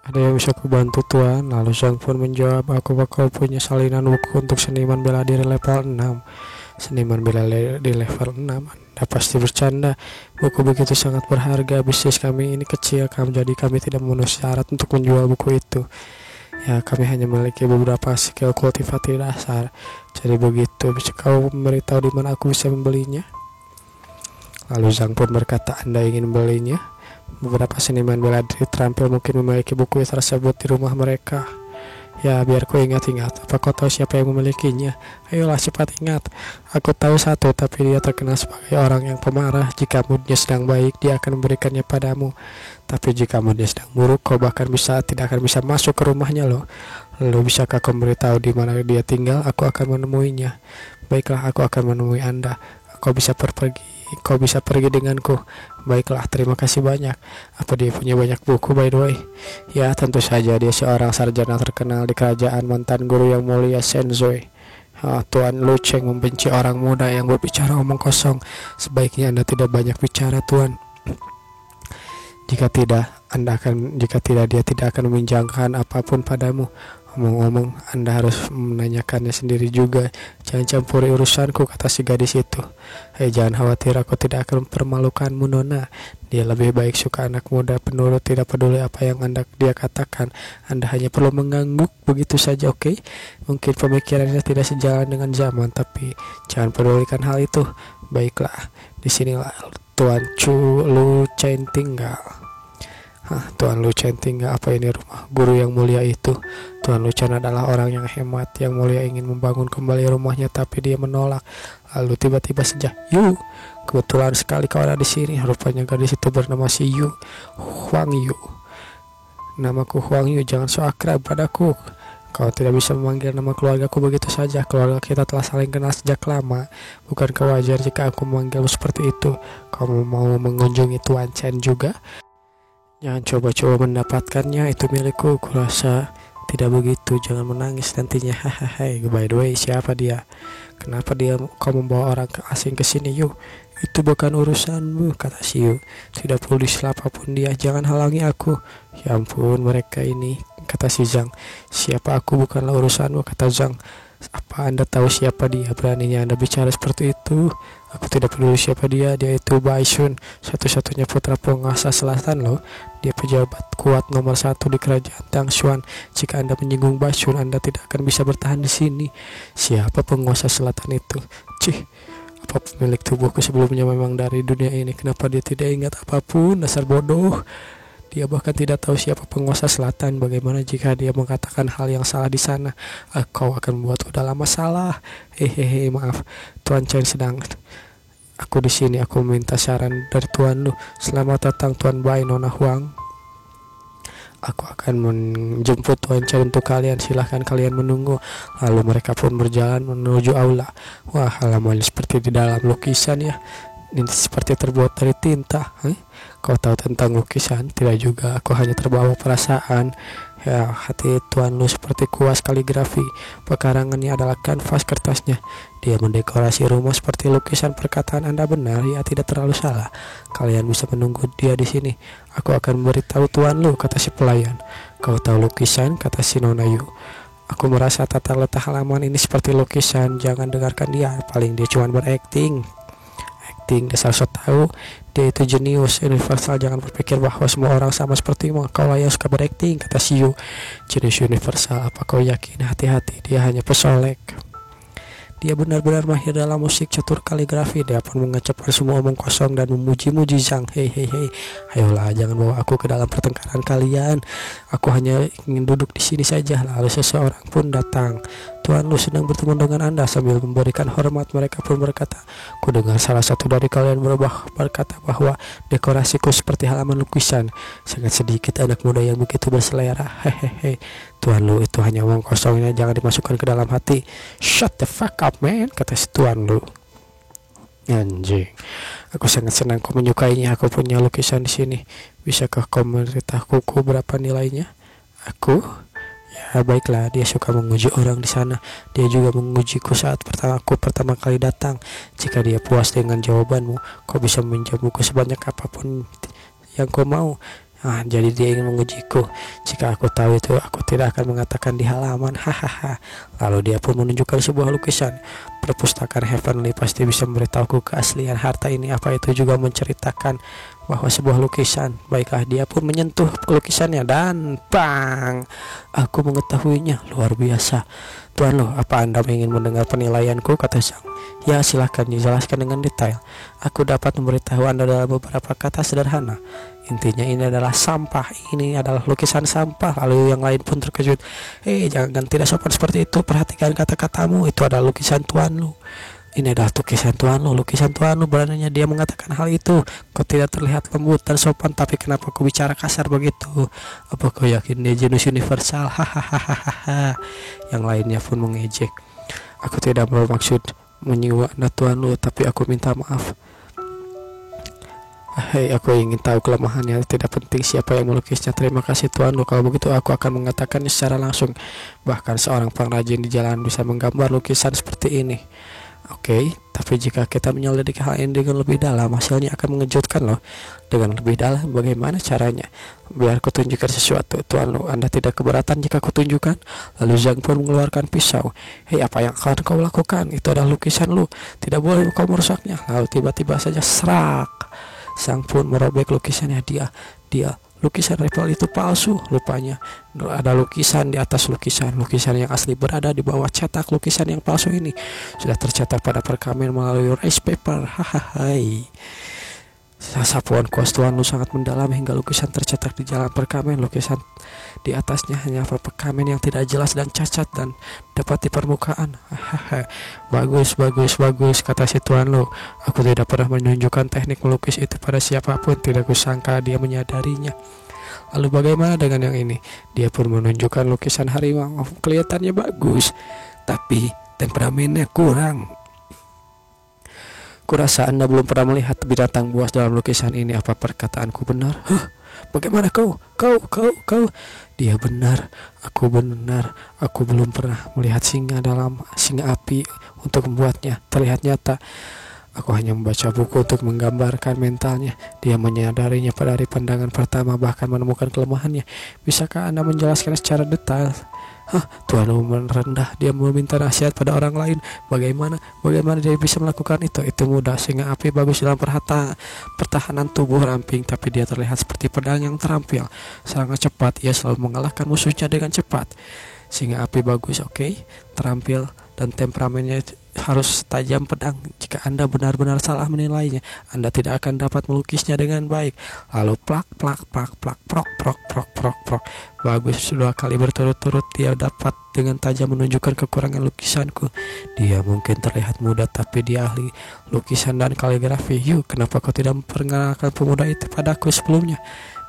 Ada yang bisa kubantu tuan? Lalu Zhang pun menjawab, aku bakal punya salinan buku untuk seniman bela diri level 6. Seniman bela di level 6? Anda pasti bercanda. Buku begitu sangat berharga. Bisnis kami ini kecil, jadi kami tidak memenuhi syarat untuk menjual buku itu. Ya, kami hanya memiliki beberapa skill kultivasi dasar. Jadi begitu, bisa kau memberitahu di mana aku bisa membelinya? Lalu Zhang pun berkata, Anda ingin membelinya? Beberapa seniman bela diri terampil mungkin memiliki buku tersebut di rumah mereka. Ya, biar ku ingat-ingat. Apa kau tahu siapa yang memilikinya? Ayolah cepat ingat. Aku tahu satu, tapi dia terkenal sebagai orang yang pemarah. Jika moodnya sedang baik, dia akan memberikannya padamu. Tapi jika moodnya sedang buruk, kau bahkan tidak akan bisa masuk ke rumahnya loh. Lalu bisakah kau memberitahu di mana dia tinggal? Aku akan menemuinya. Baiklah, aku akan menemui Anda. Kau bisa pergi denganku. Baiklah, terima kasih banyak. Apa dia punya banyak buku by the way? Ya, tentu saja dia seorang sarjana terkenal di kerajaan, mantan guru yang mulia Senzui. Tuan Lu Cheng membenci orang muda yang berbicara omong kosong. Sebaiknya Anda tidak banyak bicara, Tuan. Jika tidak dia tidak akan meminjamkan apapun padamu. Omong-omong, Anda harus menanyakannya sendiri juga. Jangan campuri urusanku, kata si gadis itu. Hei, jangan khawatir, aku tidak akan mempermalukanmu, Nona. Dia lebih baik suka anak muda, penurut, tidak peduli apa yang dia katakan. Anda hanya perlu mengangguk begitu saja, oke? Mungkin pemikirannya tidak sejalan dengan zaman, tapi jangan pedulikan hal itu. Baiklah, disinilah Tuan Lu Chen tinggal. Tuan Lu Chen tinggal, apa ini rumah guru yang mulia itu? Tuan Lu Chen adalah orang yang hemat. Yang mulia ingin membangun kembali rumahnya, tapi dia menolak. Lalu tiba-tiba saja, Yu, kebetulan sekali kau ada di sini. Rupanya gadis itu bernama si Yu, Huang Yu. Namaku Huang Yu, jangan so akrab padaku. Kau tidak bisa memanggil nama keluargaku begitu saja. Keluarga kita telah saling kenal sejak lama. Bukankah wajar jika aku memanggilmu seperti itu? Kau mau mengunjungi Tuan Chen juga? Jangan coba-coba mendapatkannya, itu milikku. Kurasa tidak begitu. Jangan menangis nantinya. Hahaha. By the way, siapa dia? Kenapa kau membawa orang asing ke sini, Yu? Itu bukan urusanmu, kata si Yu. Tidak perlu disela apapun dia. Jangan halangi aku. Ya ampun, mereka ini, kata si Zhang. Siapa aku bukanlah urusanmu, kata Zhang. Apa Anda tahu siapa dia? Beraninya Anda bicara seperti itu? Aku tidak peduli siapa dia. Dia itu Bai Shun, satu-satunya putra penguasa selatan loh. Dia pejabat kuat nomor 1 di kerajaan Tangshuan. Jika Anda menyinggung Bai Shun, Anda tidak akan bisa bertahan di sini. Siapa penguasa selatan itu? Cih, apa pemilik tubuhku sebelumnya memang dari dunia ini? Kenapa dia tidak ingat apapun? Dasar bodoh. Dia bahkan tidak tahu siapa penguasa selatan. Bagaimana jika dia mengatakan hal yang salah di sana? Kau akan membuatku dalam masalah. Hehehe, maaf. Tuan Chen sedang. Aku di sini. Aku meminta saran dari Tuan Lu. Selamat datang Tuan Bai, Nona Huang. Aku akan menjemput Tuan Chen untuk kalian. Silahkan kalian menunggu. Lalu mereka pun berjalan menuju aula. Wah, halamannya seperti di dalam lukisan ya. Ini seperti terbuat dari tinta. Kau tahu tentang lukisan? Tidak juga, aku hanya terbawa perasaan. Ya, hati Tuan Lu seperti kuas kaligrafi. Pekarangannya adalah kanvas kertasnya. Dia mendekorasi rumah seperti lukisan. Perkataan Anda benar, ya tidak terlalu salah. Kalian bisa menunggu dia di sini. Aku akan memberitahu Tuan Lu, kata si pelayan. Kau tahu lukisan? Kata si Nona Yu. Aku merasa tata letak halaman ini seperti lukisan. Jangan dengarkan dia, paling dia cuma berakting. Dasar so tahu, dia itu jenius universal. Jangan berpikir bahwa semua orang sama sepertimu. Kau lah yang suka berakting, kata si Yu. Jenius universal, apa kau yakin? Hati-hati, dia hanya pesolek. Dia benar-benar mahir dalam musik catur kaligrafi. Dia pun mengucapkan semua omong kosong dan memuji-muji Zhang. Hei, ayolah, jangan bawa aku ke dalam pertengkaran kalian. Aku hanya ingin duduk di sini saja. Lalu seseorang pun datang. Tuan Lu sedang bertemu dengan Anda. Sambil memberikan hormat, mereka pun berkata, ku dengar salah satu dari kalian berkata bahwa dekorasiku seperti halaman lukisan. Sangat sedikit anak muda yang begitu berselera. Hehehe. Tuan Lu, itu hanya omong kosongnya. Jangan dimasukkan ke dalam hati. Shut the fuck up, man, kata si Tuan Lu. Anjing, aku sangat senang kau menyukainya. Aku punya lukisan di sini. Bisakah kau memberitahuku berapa nilainya? Aku? Ya baiklah, dia suka menguji orang di sana. Dia juga mengujiku saat aku pertama kali datang. Jika dia puas dengan jawabanmu, kau bisa meminjam buku sebanyak apapun yang kau mau. Jadi dia ingin mengujiku. Jika aku tahu itu, aku tidak akan mengatakan di halaman. Hahaha. Lalu dia pun menunjukkan sebuah lukisan. Perpustakaan Heavenly pasti bisa memberitahuku keaslian harta ini. Apa itu juga menceritakan bahwa sebuah lukisan. Baiklah, dia pun menyentuh lukisannya dan bang, aku mengetahuinya. Luar biasa. Tuan Lo, apa Anda ingin mendengar penilaianku? Kata Zhang. Ya, silahkan dijelaskan dengan detail. Aku dapat memberitahu Anda dalam beberapa kata sederhana. Intinya ini adalah sampah. Ini adalah lukisan sampah. Lalu yang lain pun terkejut. Jangan, tidak sopan seperti itu. Perhatikan kata-katamu. Itu adalah lukisan Tuan Lo. Ini adalah lukisan Tuan Lo. Lukisan Tuan Lo. Beraninya dia mengatakan hal itu. Kau tidak terlihat lembut dan sopan, tapi kenapa kau bicara kasar begitu? Apa kau yakin dia jenius universal? Hahaha. Yang lainnya pun mengejek. Aku tidak bermaksud menyinggung Anda Tuan Lo, tapi aku minta maaf. Aku ingin tahu kelemahannya. Tidak penting siapa yang melukisnya. Terima kasih Tuan Lo. Kalau begitu aku akan mengatakannya secara langsung. Bahkan seorang pengrajin di jalan bisa menggambar lukisan seperti ini. Oke, tapi jika kita menyelidiki hal ini dengan lebih dalam, hasilnya akan mengejutkan loh. Dengan lebih dalam, bagaimana caranya? Biar ku tunjukkan sesuatu, Tuan Lo. Anda tidak keberatan jika ku tunjukkan? Lalu Zhang pun mengeluarkan pisau. Apa yang akan kau lakukan? Itu adalah lukisan Lo. Tidak boleh kau merusaknya. Lalu tiba-tiba saja serak. Zhang pun merobek lukisannya. Dia lukisan Rebel itu palsu. Lupanya ada lukisan di atas lukisan. Lukisan yang asli berada di bawah cetak lukisan yang palsu ini. Sudah tercetak pada perkamen melalui rice paper. Hahaha. Sapuan kuas Tuan Lo sangat mendalam hingga lukisan tercetak di jalan perkamen. Lukisan di atasnya hanya perkamen yang tidak jelas dan cacat dan dapat di permukaan. Bagus, kata si Tuan Lo. Aku tidak pernah menunjukkan teknik melukis itu pada siapapun. Tidak kusangka dia menyadarinya. Lalu bagaimana dengan yang ini? Dia pun menunjukkan lukisan harimau. Kelihatannya bagus, tapi temperamennya kurang. Kurasa Anda belum pernah melihat binatang buas dalam lukisan ini. Apa perkataanku benar? Bagaimana kau? Dia benar. Aku benar. Aku belum pernah melihat singa api untuk membuatnya terlihat nyata. Aku hanya membaca buku untuk menggambarkan mentalnya. Dia menyadarinya pada hari pandangan pertama, bahkan menemukan kelemahannya. Bisakah Anda menjelaskan secara detail? Tuan Lo merendah. Dia meminta nasihat pada orang lain. Bagaimana dia bisa melakukan itu? Itu mudah. Singa api bagus dalam pertahanan tubuh, ramping, tapi dia terlihat seperti pedang yang terampil. Sangat cepat. Ia selalu mengalahkan musuhnya dengan cepat. Singa api bagus, terampil, dan temperamennya harus tajam pedang. Jika Anda benar-benar salah menilainya, Anda tidak akan dapat melukisnya dengan baik. Lalu plak, prok. Bagus, 2 kali berturut-turut dia dapat dengan tajam menunjukkan kekurangan lukisanku. Dia mungkin terlihat muda, tapi dia ahli lukisan dan kaligrafi. Kenapa kau tidak memperkenalkan pemuda itu padaku sebelumnya?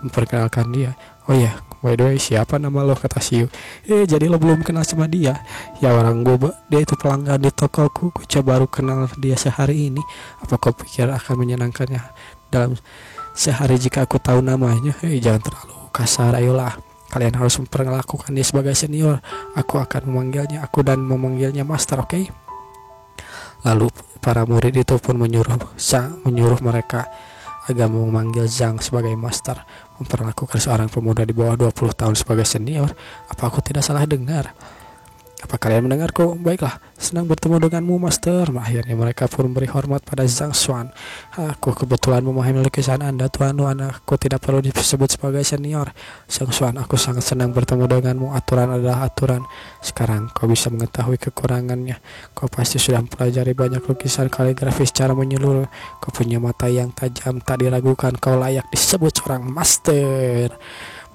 Memperkenalkan dia. Oh ya, by the way, siapa nama lo? Kata Siu. Jadi lo belum kenal sama dia? Ya, orang gue, dia itu pelanggan di tokoku. Gue baru kenal dia sehari ini. Apa kau pikir akan menyenangkannya dalam sehari jika aku tahu namanya? Jangan terlalu kasar, ayolah. Kalian harus memperlakukan dia sebagai senior. Aku akan memanggilnya master, oke? Lalu para murid itu pun menyuruh mereka agar memanggil Zhang sebagai master, memperlakukan seorang pemuda di bawah 20 tahun sebagai senior. Apa aku tidak salah dengar? Apa kalian mendengarku? Baiklah, senang bertemu denganmu, master. Akhirnya mereka pun memberi hormat pada Zhang Xuan. Aku kebetulan memahami lukisan Anda, Tuan Lo. Aku tidak perlu disebut sebagai senior. Zhang Xuan, aku sangat senang bertemu denganmu. Aturan adalah aturan. Sekarang kau bisa mengetahui kekurangannya. Kau pasti sudah mempelajari banyak lukisan kaligrafi secara menyeluruh. Kau punya mata yang tajam, tak diragukan. Kau layak disebut seorang master.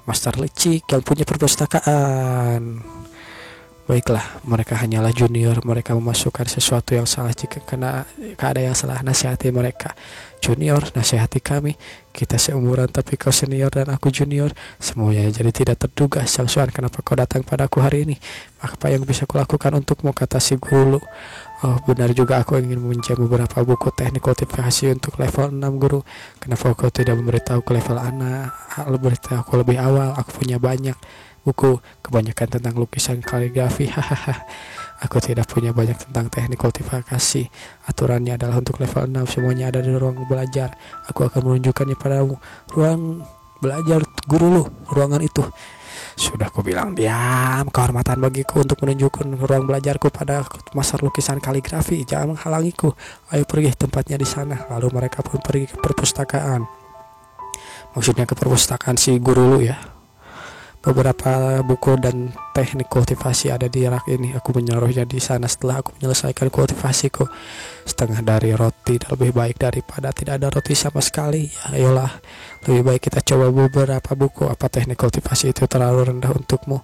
Master licik yang punya perpustakaan. Baiklah, mereka hanyalah junior. Mereka memasukkan sesuatu yang salah. Jika ada yang salah, nasihati mereka. Junior, nasihati kami. Kita seumuran, tapi kau senior dan aku junior. Semuanya jadi tidak terduga. Zhang Xuan, kenapa kau datang padaku hari ini? Apa yang bisa kulakukan untukmu? Kata si guru. Oh, benar juga, aku ingin meminjam beberapa buku teknik kultivasi untuk level 6, guru. Kenapa kau tidak memberitahu ke level anak? Beritahu aku lebih awal. Aku punya banyak buku, kebanyakan tentang lukisan kaligrafi. Aku tidak punya banyak tentang teknik kultivasi. Aturannya adalah untuk level 6. Semuanya ada di ruang belajar. Aku akan menunjukkannya padamu. Ruang belajar guru lu ruangan itu. Sudah aku bilang diam, kehormatan bagiku untuk menunjukkan ruang belajarku pada master lukisan kaligrafi. Jangan menghalangiku. Ayo pergi, tempatnya di sana. Lalu mereka pun pergi ke perpustakaan. Maksudnya ke perpustakaan si guru lu ya. Beberapa buku dan teknik kultivasi ada di rak ini. Aku menaruhnya di sana setelah aku menyelesaikan kultivasiku. Setengah dari roti lebih baik daripada tidak ada roti sama sekali. Ya, ayolah, lebih baik kita coba beberapa buku. Apa teknik kultivasi itu terlalu rendah untukmu?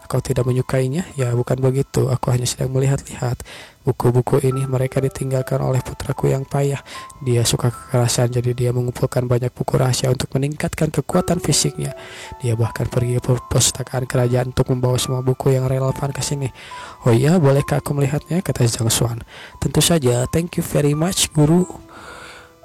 Kau tidak menyukainya? Ya bukan begitu, aku hanya sedang melihat-lihat. Buku-buku ini mereka ditinggalkan oleh putraku yang payah. Dia suka kekerasan, jadi dia mengumpulkan banyak buku rahasia untuk meningkatkan kekuatan fisiknya. Dia bahkan pergi ke perpustakaan kerajaan untuk membawa semua buku yang relevan ke sini. Oh iya, bolehkah aku melihatnya? Kata Zhang Xuan. Tentu saja, thank you very much guru.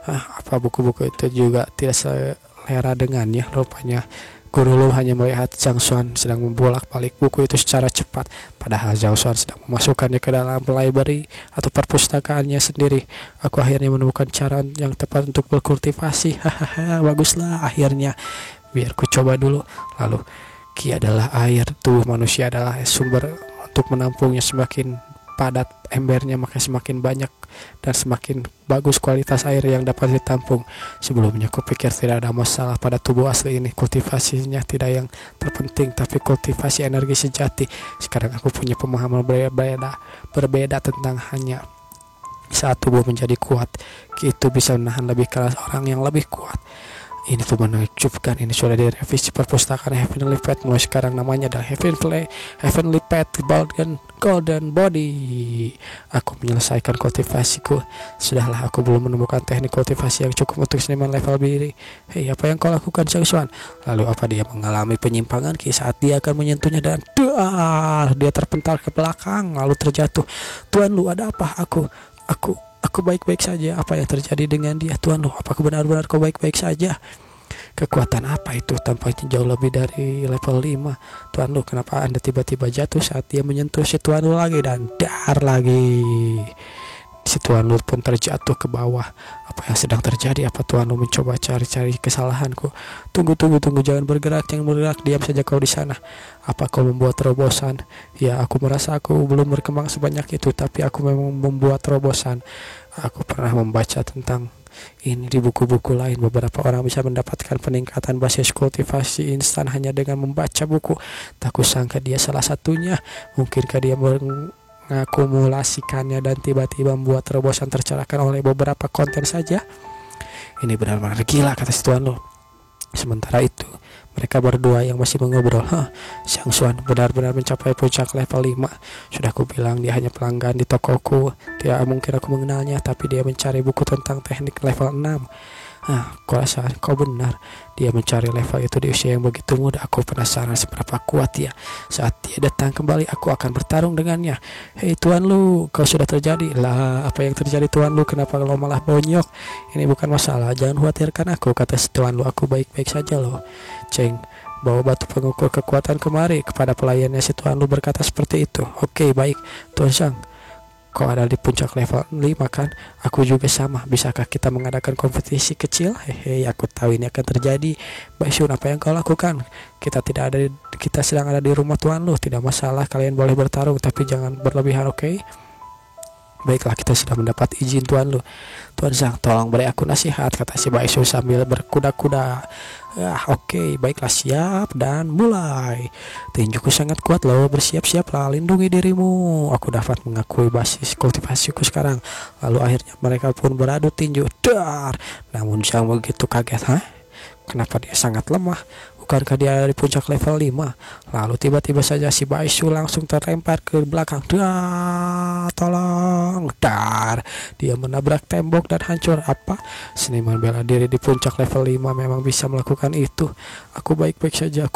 Apa buku-buku itu juga tidak selera dengannya rupanya. Guru Lu hanya melihat Zhang Xuan sedang membolak-balik buku itu secara cepat, padahal Zhang Xuan sedang memasukkannya ke dalam library atau perpustakaannya sendiri. Aku akhirnya menemukan cara yang tepat untuk berkultivasi. Hahaha, baguslah akhirnya. Biar ku coba dulu. Lalu, Ki adalah air, tubuh manusia adalah sumber untuk menampungnya. Semakin padat embernya maka semakin banyak dan semakin bagus kualitas air yang dapat ditampung. Sebelumnya kupikir tidak ada masalah pada tubuh asli ini, kultivasinya tidak yang terpenting, tapi kultivasi energi sejati. Sekarang aku punya pemahaman berbeda tentang hanya saat tubuh menjadi kuat, itu bisa menahan lebih keras orang yang lebih kuat. Ini tuh menakjubkan. Ini sudah direvisi perpustakaan Heavenly Path. Mulai sekarang namanya adalah Heavenly Path Golden Body. Aku menyelesaikan kultivasiku. Sudahlah, aku belum menemukan teknik kultivasi yang cukup untuk seniman level biru. Hei, apa yang kau lakukan, Zhang Xuan? Lalu apa dia mengalami penyimpangan saat dia akan menyentuhnya dan dia terpental ke belakang lalu terjatuh. Tuan Lu, ada apa? Aku baik-baik saja. Apa yang terjadi dengan dia, Tuan Lu? Apakah benar-benar kau baik-baik saja? Kekuatan apa itu? Tampaknya jauh lebih dari level 5. Tuan Lu, kenapa Anda tiba-tiba jatuh saat dia menyentuh si Tuan Lu lagi dan dar lagi? Si Tuan Lu pun terjatuh ke bawah. Apa yang sedang terjadi? Apa Tuan Lu mencoba cari-cari kesalahanku? Tunggu, jangan bergerak, diam saja kau di sana. Apa kau membuat terobosan? Ya, aku merasa aku belum berkembang sebanyak itu, tapi aku memang membuat terobosan. Aku pernah membaca tentang ini di buku-buku lain. Beberapa orang bisa mendapatkan peningkatan basis kultivasi instan hanya dengan membaca buku. Tak kusangka dia salah satunya. Mungkinkah dia mengakumulasikannya dan tiba-tiba membuat terobosan tercerahkan oleh beberapa konten saja? Ini benar-benar gila, kata si Tuan Lu. Sementara itu, mereka berdua yang masih mengobrol. Zhang Xuan benar-benar mencapai puncak level 5. Sudah aku bilang dia hanya pelanggan di tokoku. Tidak mungkin aku mengenalnya, tapi dia mencari buku tentang teknik level 6. Aku rasa kau benar. Dia mencari level itu di usia yang begitu muda. Aku penasaran seberapa kuat dia. Saat dia datang kembali, aku akan bertarung dengannya. Hei Tuan Lu, kau sudah terjadi. Lah, apa yang terjadi Tuan Lu? Kenapa lo malah bonyok? Ini bukan masalah, jangan khawatirkan aku, kata si Tuan Lu. Aku baik-baik saja loh. Ceng, bawa batu pengukur kekuatan kemari. Kepada pelayannya si Tuan Lu berkata seperti itu. Oke, baik Tuan Zhang. Kau ada di puncak level 5 kan? Aku juga sama. Bisakah kita mengadakan kompetisi kecil? Hehe, aku tahu ini akan terjadi. Baisun, apa yang kau lakukan? Kita sedang ada di rumah Tuan Lu. Tidak masalah, kalian boleh bertarung, tapi jangan berlebihan, oke? Baiklah, kita sudah mendapat izin Tuan Lu. Tuan Zhang, tolong beri aku nasihat, kata si Baisu sambil berkuda-kuda. Oke, baiklah, siap dan mulai. Tinjuku sangat kuat loh, bersiap-siaplah, lindungi dirimu. Aku dapat mengakui basis kultivasiku sekarang. Lalu akhirnya mereka pun beradu tinju. Dar. Namun Zhang begitu kaget. Kenapa dia sangat lemah? Bukankah dia di puncak level 5? Lalu tiba-tiba saja si Baisu langsung terlempar ke belakang. Tolong. Dar. Dia menabrak tembok dan hancur. Apa? Seniman bela diri di puncak level 5 memang bisa melakukan itu. Aku baik-baik saja.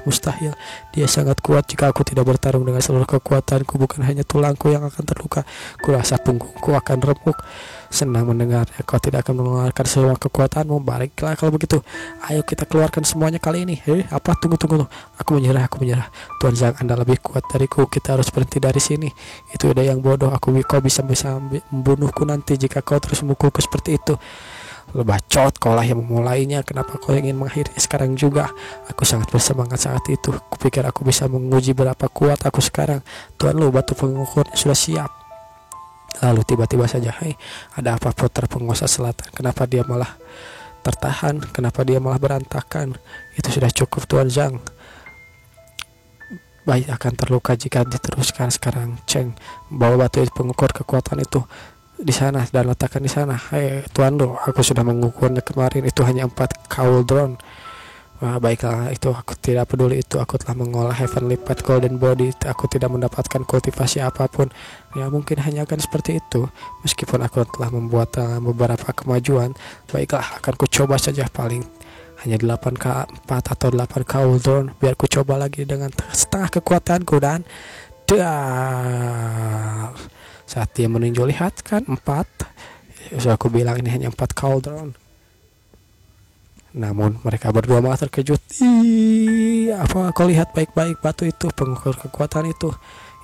Mustahil. Dia sangat kuat. Jika aku tidak bertarung dengan seluruh kekuatanku, bukan hanya tulangku yang akan terluka, kurasa punggungku akan remuk. Senang mendengarnya. Kau tidak akan mengeluarkan semua kekuatanmu. Baiklah kalau begitu. Ayo kita keluarkan semuanya kali ini. Apa? Tunggu. Aku menyerah. Tuan Zhang, Anda lebih kuat dariku. Kita harus berhenti dari sini. Itu ide yang bodoh. Kau bisa membunuhku nanti jika kau terus memukulku seperti itu. Lu bacot, kaulah yang memulainya, kenapa kau ingin mengakhiri sekarang juga? Aku sangat bersemangat saat itu. Kupikir aku bisa menguji berapa kuat aku sekarang. Tuan lu, batu pengukurnya sudah siap. Lalu tiba-tiba saja, ada apa putra penguasa selatan? Kenapa dia malah tertahan? Kenapa dia malah berantakan? Itu sudah cukup Tuan Zhang. Baik akan terluka jika diteruskan sekarang. Cheng, bawa batu pengukur kekuatan itu di sana dan letakkan di sana. Tuan Lu, aku sudah mengukurnya kemarin, itu hanya 4 cauldron. Baiklah, itu aku tidak peduli, itu aku telah mengolah Heavenly Path Golden Body. Aku tidak mendapatkan kultivasi apapun. Ya mungkin hanya akan seperti itu. Meskipun aku telah membuat beberapa kemajuan, baiklah akan ku coba saja, paling hanya 8K4 atau 8 cauldron. Biar ku coba lagi dengan setengah kekuatanku dan saat dia meninjau, lihat kan 4. Sudah aku bilang ini hanya 4 cauldron. Namun mereka berdua malah terkejut. Apa kau lihat baik-baik batu itu, pengukur kekuatan itu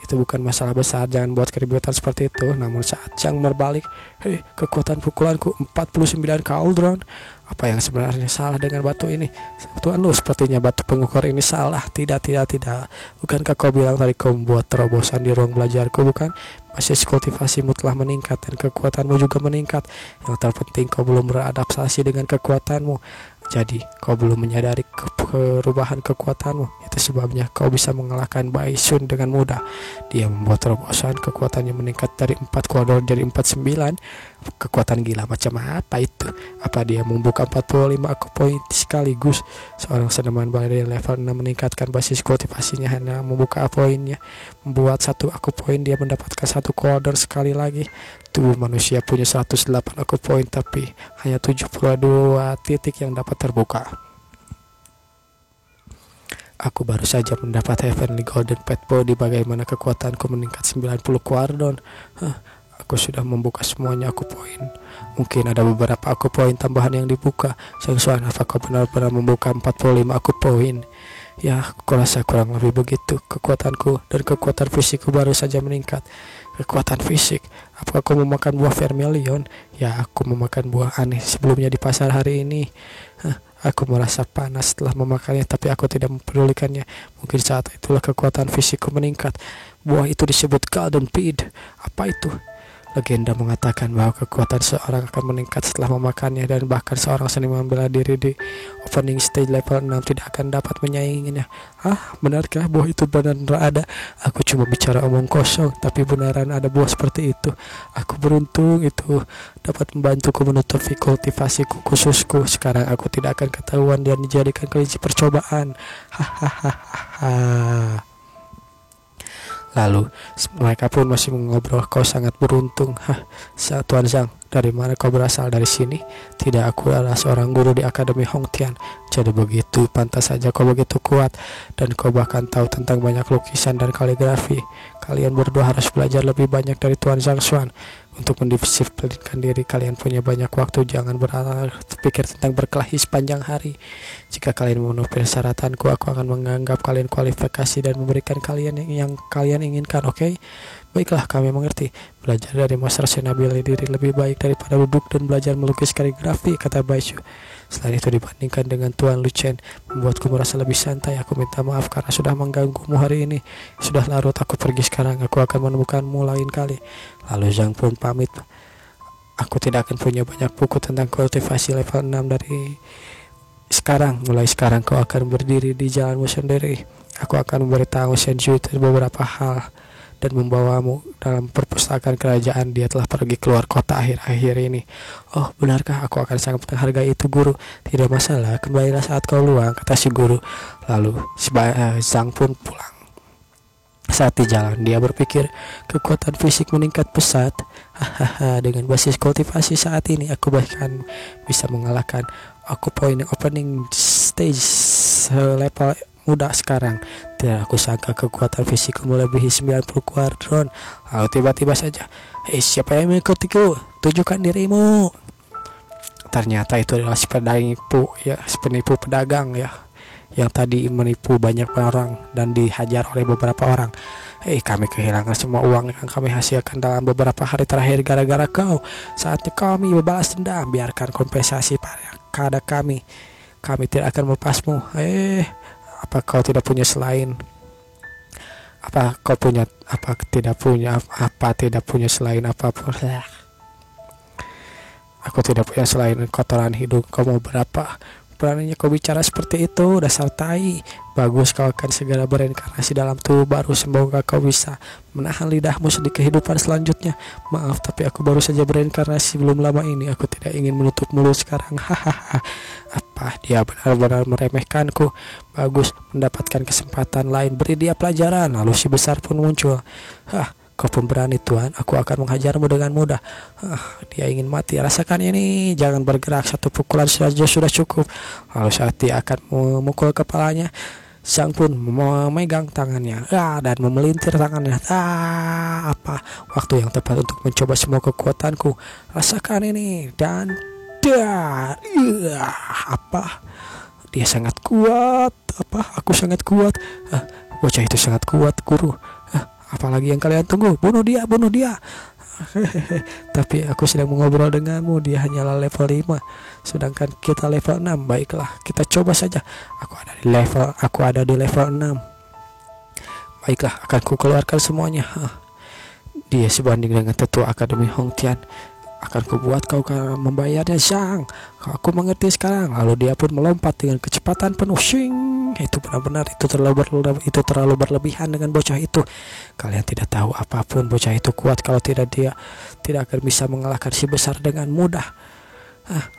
bukan masalah besar, jangan buat keributan seperti itu. Namun saat Zhang berbalik, kekuatan pukulanku 49 cauldron. Apa yang sebenarnya salah dengan batu ini? Tuan Lu, sepertinya batu pengukur ini salah. Tidak. Bukankah kau bilang tadi kau membuat terobosan di ruang belajarku, bukan? Basis kultivasimu telah meningkat dan kekuatanmu juga meningkat. Yang terpenting kau belum beradaptasi dengan kekuatanmu. Jadi kau belum menyadari perubahan kekuatanmu. Itu sebabnya kau bisa mengalahkan Bai Sun dengan mudah. Dia membuat terobosan, kekuatannya meningkat dari 4 cauldron jadi 49. Kekuatan gila macam apa itu? Apa dia membuka 45 aku poin sekaligus? Seorang seniman dari level 6 meningkatkan basis kultivasinya hanya membuka poinnya. Membuat 1 aku poin, dia mendapatkan 1 cauldron sekali lagi. Tubuh manusia punya 108 aku poin, tapi hanya 72 titik yang dapat terbuka. Aku baru saja mendapat Heavenly Golden Path Body. Bagaimana kekuatanku meningkat 90 cauldron? Aku sudah membuka semuanya aku poin. Mungkin ada beberapa aku poin tambahan yang dibuka. Sang apa kau benar-benar membuka 45 aku poin? Ya, aku rasa kurang lebih begitu. Kekuatanku dan kekuatan fisikku baru saja meningkat. Kekuatan fisik, apakah aku memakan buah vermilion? Ya, aku memakan buah aneh sebelumnya di pasar hari ini. Aku merasa panas setelah memakannya, tapi aku tidak mempedulikannya. Mungkin saat itulah kekuatan fisikku meningkat. Buah itu disebut Golden Pid. Apa itu? Legenda mengatakan bahwa kekuatan seorang akan meningkat setelah memakannya, dan bahkan seorang seniman bela diri di opening stage level 6 tidak akan dapat menyainginya. Benarkah buah itu benar ada? Aku cuma bicara omong kosong, tapi beneran ada buah seperti itu. Aku beruntung, itu dapat membantuku menutupi kultivasiku khususku. Sekarang aku tidak akan ketahuan dan dijadikan kelinci percobaan. Lalu mereka pun masih mengobrol. Kau sangat beruntung. Tuan Zhang, dari mana kau berasal? Dari sini? Tidak, aku adalah seorang guru di Akademi Hongtian. Jadi begitu, pantas saja kau begitu kuat. Dan kau bahkan tahu tentang banyak lukisan dan kaligrafi. Kalian berdua harus belajar lebih banyak dari Tuan Zhang Xuan. Untuk mendisiplinkan diri, kalian punya banyak waktu. Jangan berpikir tentang berkelahi sepanjang hari. Jika kalian memenuhi persyaratanku, aku akan menganggap kalian kualifikasi dan memberikan kalian yang kalian inginkan, oke? Baiklah, kami mengerti. Belajar dari master senabili diri lebih baik daripada duduk dan belajar melukis kaligrafi, kata Baishu. Selain itu, dibandingkan dengan Tuan Lu Chen, membuatku merasa lebih santai. Aku minta maaf karena sudah mengganggumu hari ini. Sudah larut, aku pergi sekarang. Aku akan menemukanmu lain kali. Lalu Zhang pun pamit. Aku tidak akan punya banyak buku tentang kultivasi level 6 dari sekarang. Mulai sekarang kau akan berdiri di jalanmu sendiri. Aku akan memberitahu Shen Zhui beberapa hal dan membawamu dalam perpustakaan kerajaan. Dia telah pergi keluar kota akhir-akhir ini. Oh, benarkah? Aku akan sangat menghargai itu, guru. Tidak masalah, kembalilah saat kau luang, kata si guru. Lalu Zhang pun pulang. Saat di jalan, dia berpikir, kekuatan fisik meningkat pesat. Dengan basis kultivasi saat ini, aku bahkan bisa mengalahkan aku opening stage level muda sekarang. Tidak aku sangka kekuatan fisikku melebihi 90 cauldron. Lalu tiba-tiba saja, siapa yang mengikutiku? Tunjukkan dirimu. Ternyata itu adalah si penipu pedagang, yang tadi menipu banyak orang dan dihajar oleh beberapa orang. Kami kehilangan semua uang yang kami hasilkan dalam beberapa hari terakhir gara-gara kau. Saatnya kami membalas dendam. Biarkan kompensasi pada kami. Kami tidak akan melepasmu. Apa kau tidak punya selain? Apa kau punya? Apa tidak punya? Apa tidak punya selain apapun? Aku tidak punya selain kotoran hidung. Kau mau berapa? Beraninya kau bicara seperti itu, dasar tai. Bagus, kau akan segera bereinkarnasi dalam tubuh baru. Semoga kau bisa menahan lidahmu di kehidupan selanjutnya. Maaf, tapi aku baru saja bereinkarnasi belum lama ini. Aku tidak ingin menutup mulut sekarang. Hahaha. Apa dia benar-benar meremehkanku? Bagus, mendapatkan kesempatan lain. Beri dia pelajaran. Lalu si besar pun muncul. Kau pemberani Tuhan, aku akan menghajarmu dengan mudah. Dia ingin mati, rasakan ini. Jangan bergerak, satu pukulan saja sudah cukup. Lalu saat dia akan memukul kepalanya, Zhang pun memegang tangannya dan memelintir tangannya. Apa waktu yang tepat untuk mencoba semua kekuatanku. Rasakan ini. Dan apa? Dia sangat kuat. Aku sangat kuat. Bocah itu sangat kuat, guru. Apalagi yang kalian tunggu? Bunuh dia. Tapi aku sedang mengobrol denganmu. Dia hanyalah level 5, sedangkan kita level 6. Baiklah, kita coba saja. Aku ada di level 6. Baiklah, akan ku keluarkan semuanya. Dia sebanding dengan tetua Akademi Hongtian. Akan kubuat kau membayarnya, Zhang. Aku mengerti sekarang. Lalu dia pun melompat dengan kecepatan penuh. Shing. Itu benar-benar itu terlalu berlebihan dengan bocah itu. Kalian tidak tahu apapun. Bocah itu kuat. Kalau tidak, dia tidak akan bisa mengalahkan si besar dengan mudah.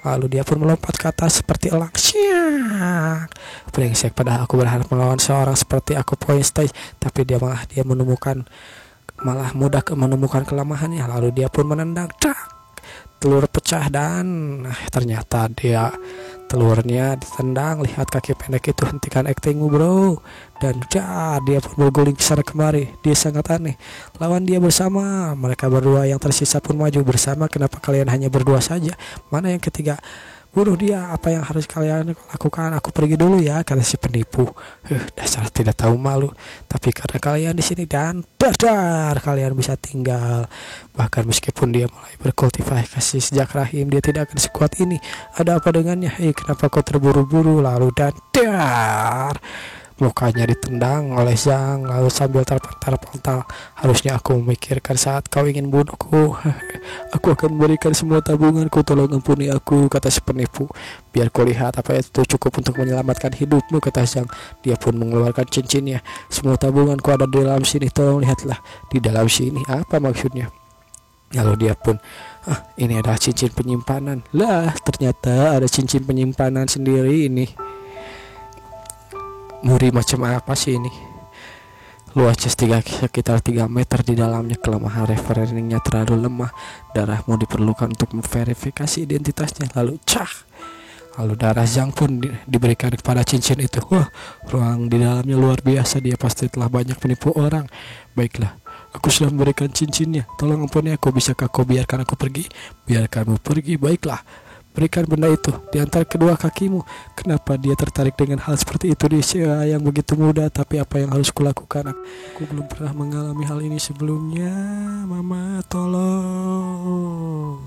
Lalu dia pun melompat ke atas seperti elang. Siang. Brengsek, padahal aku berharap melawan seorang seperti aku point stage, tapi dia malah mudah menemukan kelemahannya. Lalu dia pun menendang. Telur pecah dan ternyata dia telurnya ditendang. Lihat kaki pendek itu, hentikan actingmu bro. Dan dia pun berguling kesana kemari. Dia sangat aneh. Lawan dia bersama. Mereka berdua yang tersisa pun maju bersama. Kenapa kalian hanya berdua saja? Mana yang ketiga? Bunuh dia. Apa yang harus kalian lakukan? Aku pergi dulu ya, kata si penipu. Dasar tidak tahu malu. Tapi karena kalian di sini dan kalian bisa tinggal. Bahkan meskipun dia mulai berkultivasi sejak rahim, dia tidak akan sekuat ini. Ada apa dengannya? Kenapa kau terburu-buru? Lalu mukanya ditendang oleh Zhang, lalu sambil terpental. Harusnya aku memikirkan saat kau ingin bunuhku. Aku akan memberikan semua tabunganku, tolong ampuni aku, kata si penipu. Biar kau lihat apa itu cukup untuk menyelamatkan hidupmu, kata Zhang. Dia pun mengeluarkan cincinnya. Semua tabunganku ada di dalam sini, tolong lihatlah. Di dalam sini, apa maksudnya? Lalu dia pun, ini adalah cincin penyimpanan. Ternyata ada cincin penyimpanan sendiri ini. Muri macam apa sih ini? Luasnya sekitar 3 meter di dalamnya. Kelemahan referensinya terlalu lemah. Darahmu diperlukan untuk memverifikasi identitasnya. Lalu darah Zhang pun diberikan kepada cincin itu. Ruang di dalamnya luar biasa. Dia pasti telah banyak menipu orang. Baiklah, aku sudah memberikan cincinnya. Tolong ampuni aku. Bisakah kau biarkan aku pergi? Biarkanmu pergi. Baiklah, berikan benda itu di antara kedua kakimu. Kenapa dia tertarik dengan hal seperti itu di usia yang begitu muda? Tapi apa yang harus kulakukan? Aku belum pernah mengalami hal ini sebelumnya. Mama, tolong.